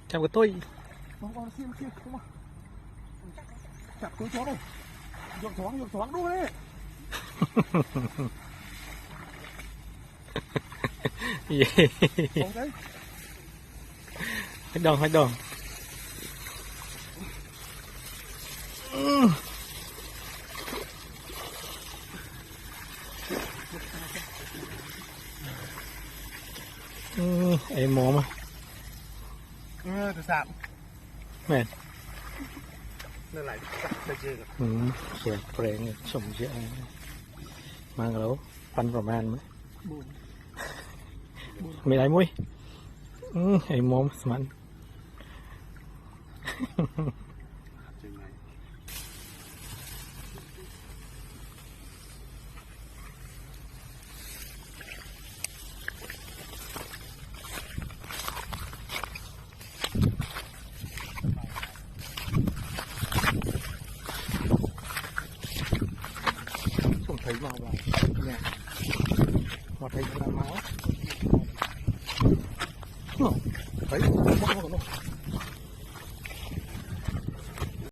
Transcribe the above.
chạm cái tôi con xiêm không mà chặt túi chó rồi dọn thoáng đuôi đấy. Gì đấy hết đòn em mồm từ sạm mẹ nên lại đây chưaเสียงเพลงสมเยอะมาแล้วปันประมาณไหมไม่ได้มุ้ยไอ้มอมสมันthấy vào nhà mà thấy làm máu thấy